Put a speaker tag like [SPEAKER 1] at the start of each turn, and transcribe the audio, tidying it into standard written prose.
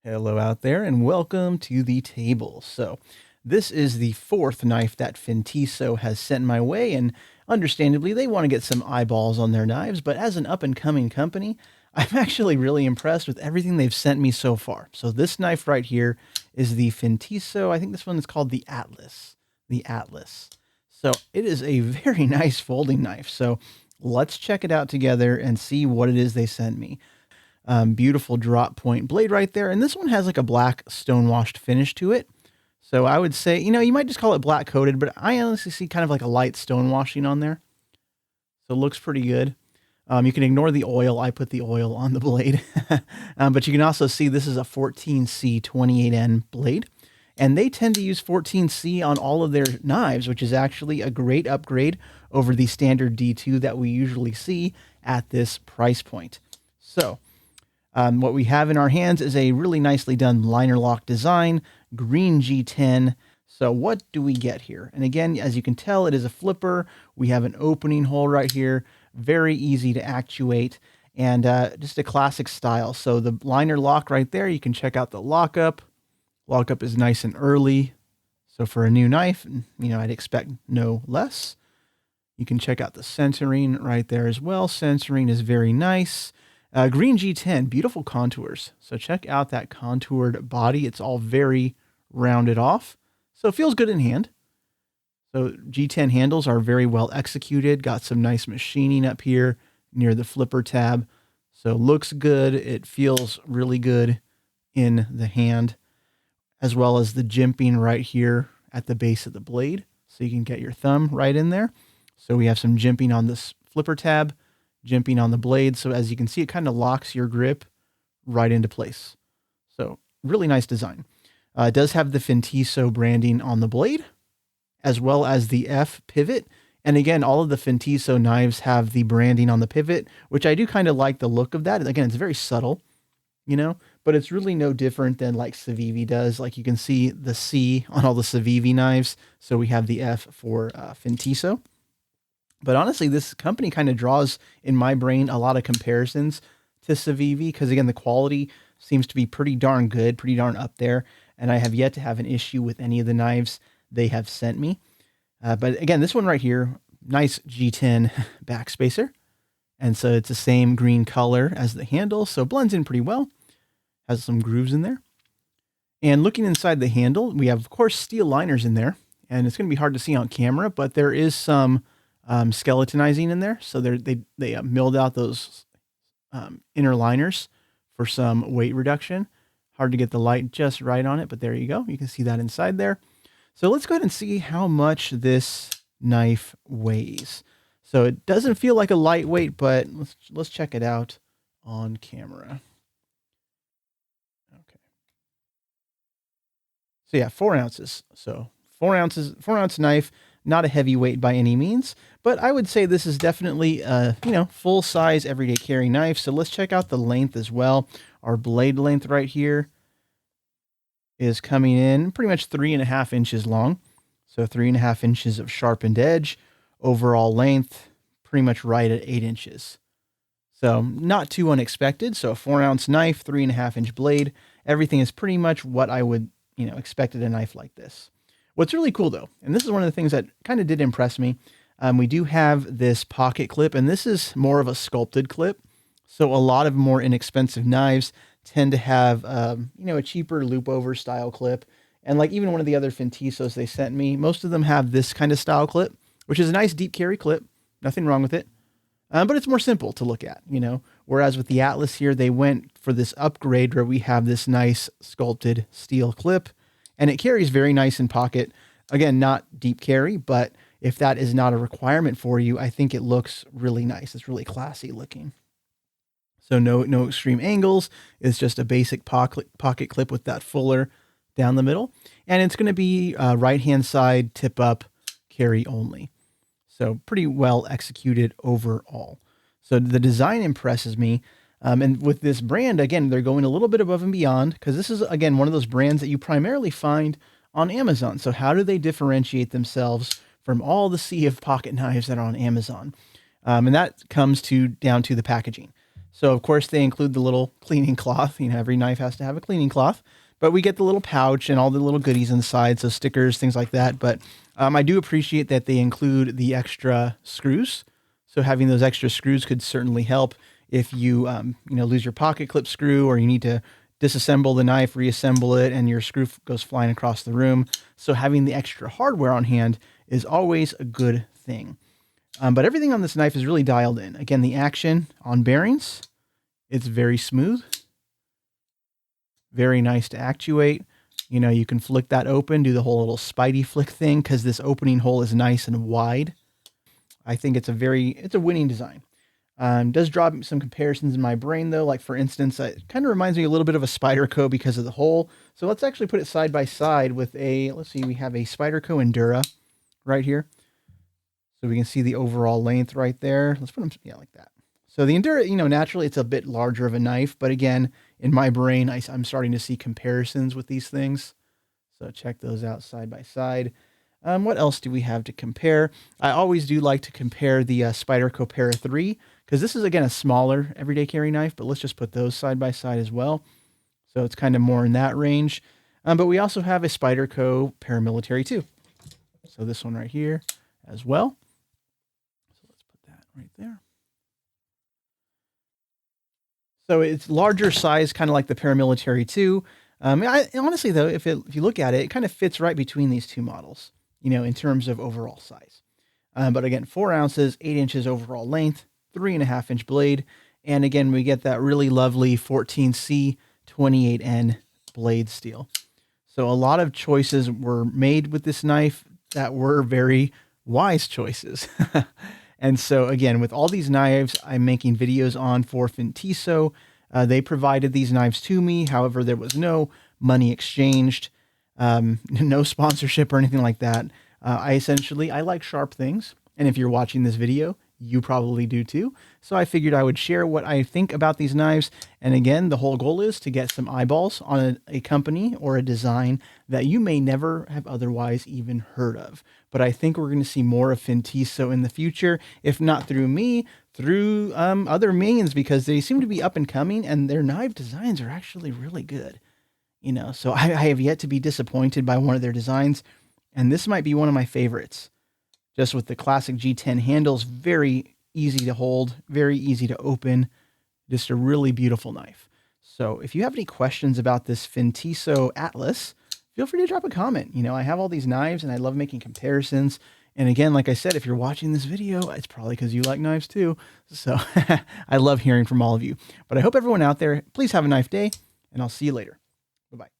[SPEAKER 1] Hello out there and welcome to the table. So this is the fourth knife that Fintiso has sent my way, and understandably they want to get some eyeballs on their knives, but as an up-and-coming company, I'm actually really impressed with everything they've sent me so far. So this knife right here is the Fintiso. I think this one is called the Atlas. The Atlas. So it is a very nice folding knife. So let's check it out together and see what it is they sent me. Beautiful drop point blade right there. And this one has like a black stonewashed finish to it. So I would say, you might just call it black coated, but I honestly see kind of like a light stonewashing on there. So it looks pretty good. You can ignore the oil. I put the oil on the blade. But you can also see this is a 14C 28N blade. And they tend to use 14C on all of their knives, which is actually a great upgrade over the standard D2 that we usually see at this price point. So what we have in our hands is a really nicely done liner lock design, green G10. So what do we get here? And again, as you can tell, it is a flipper. We have an opening hole right here, very easy to actuate, and just a classic style. So the liner lock right there, you can check out the lockup. Lockup is nice and early. So for a new knife, I'd expect no less. You can check out the centering right there as well. Centering is very nice. Green G10, beautiful contours. So check out that contoured body. It's all very rounded off. So it feels good in hand. So G10 handles are very well executed. Got some nice machining up here near the flipper tab. So looks good. It feels really good in the hand, as well as the jimping right here at the base of the blade. So you can get your thumb right in there. So we have some jimping on this flipper tab, jimping on the blade. So as you can see, it kind of locks your grip right into place. So really nice design. It does have the Fintiso branding on the blade, as well as the F pivot. And again, all of the Fintiso knives have the branding on the pivot, which I do kind of like the look of that. Again, it's very subtle, but it's really no different than like Civivi does. Like you can see the C on all the Civivi knives. So we have the F for Fintiso. But honestly, this company kind of draws in my brain a lot of comparisons to Civivi because, again, the quality seems to be pretty darn good, pretty darn up there. And I have yet to have an issue with any of the knives they have sent me. But again, this one right here, nice G10 backspacer. And so it's the same green color as the handle, so it blends in pretty well. Has some grooves in there. And looking inside the handle, we have, of course, steel liners in there. And it's going to be hard to see on camera, but there is some skeletonizing in there. So they milled out those inner liners for some weight reduction. Hard to get the light just right on it, but there you go. You can see that inside there. So let's go ahead and see how much this knife weighs. So it doesn't feel like a lightweight, but let's check it out on camera. Okay. So yeah, 4 ounces. So 4-ounce knife, not a heavyweight by any means, but I would say this is definitely a, full size everyday carry knife. So let's check out the length as well. Our blade length right here is coming in pretty much 3.5 inches long. So 3.5 inches of sharpened edge. Overall length, pretty much right at 8 inches. So not too unexpected. So a 4-ounce knife, 3.5-inch blade. Everything is pretty much what I would, expect at a knife like this. What's really cool though, and this is one of the things that kind of did impress me, we do have this pocket clip, and this is more of a sculpted clip. So a lot of more inexpensive knives tend to have, a cheaper loop over style clip. And like even one of the other Fintisos they sent me, most of them have this kind of style clip, which is a nice deep carry clip. Nothing wrong with it. But it's more simple to look at, whereas with the Atlas here, they went for this upgrade where we have this nice sculpted steel clip, and it carries very nice in pocket. Again, not deep carry, but if that is not a requirement for you, I think it looks really nice. It's really classy looking. So no extreme angles. It's just a basic pocket clip with that fuller down the middle. And it's going to be right-hand side tip up carry only. So pretty well executed overall. So the design impresses me. And with this brand, again, they're going a little bit above and beyond because this is, again, one of those brands that you primarily find on Amazon. So how do they differentiate themselves from all the sea of pocket knives that are on Amazon? And that comes down to the packaging. So of course they include the little cleaning cloth. You know, every knife has to have a cleaning cloth, but we get the little pouch and all the little goodies inside. So stickers, things like that. But I do appreciate that they include the extra screws. So having those extra screws could certainly help if you, you know, lose your pocket clip screw, or you need to disassemble the knife, reassemble it, and your screw goes flying across the room. So having the extra hardware on hand is always a good thing. But everything on this knife is really dialed in. Again, the action on bearings, it's very smooth, very nice to actuate. You know, you can flick that open, do the whole little Spidey flick thing, because this opening hole is nice and wide. I think it's a winning design. Does draw some comparisons in my brain though. Like for instance, it kind of reminds me a little bit of a Spyderco because of the hole. So let's actually put it side by side with let's see, we have a Spyderco Endura right here. So we can see the overall length right there. Let's put them, yeah, like that. So the Endura, you know, naturally it's a bit larger of a knife, but again, in my brain, I'm starting to see comparisons with these things. So check those out side by side. What else do we have to compare? I always do like to compare the Spyderco Para 3, because this is, again, a smaller everyday carry knife, but let's just put those side by side as well. So it's kind of more in that range. But we also have a Spyderco Paramilitary 2. So this one right here as well. So let's put that right there. So it's larger size, kind of like the Paramilitary 2. Honestly, though, if you look at it, it kind of fits right between these two models, you know, in terms of overall size. But again, 4 ounces, 8 inches overall length, 3.5-inch blade. And again, we get that really lovely 14C 28N blade steel. So a lot of choices were made with this knife that were very wise choices. And so again, with all these knives I'm making videos on for Fintiso, they provided these knives to me. However, there was no money exchanged, no sponsorship or anything like that. I like sharp things. And if you're watching this video, you probably do too. So I figured I would share what I think about these knives. And again, the whole goal is to get some eyeballs on a company or a design that you may never have otherwise even heard of. But I think we're going to see more of Fintiso in the future, if not through me, through other means, because they seem to be up and coming and their knife designs are actually really good. You know, so I have yet to be disappointed by one of their designs. And this might be one of my favorites. Just with the classic G10 handles, very easy to hold, very easy to open, just a really beautiful knife. So if you have any questions about this Fintiso Atlas, feel free to drop a comment. You know, I have all these knives and I love making comparisons. And again, like I said, if you're watching this video, it's probably because you like knives too. So I love hearing from all of you. But I hope everyone out there, please have a nice day, and I'll see you later. Bye-bye.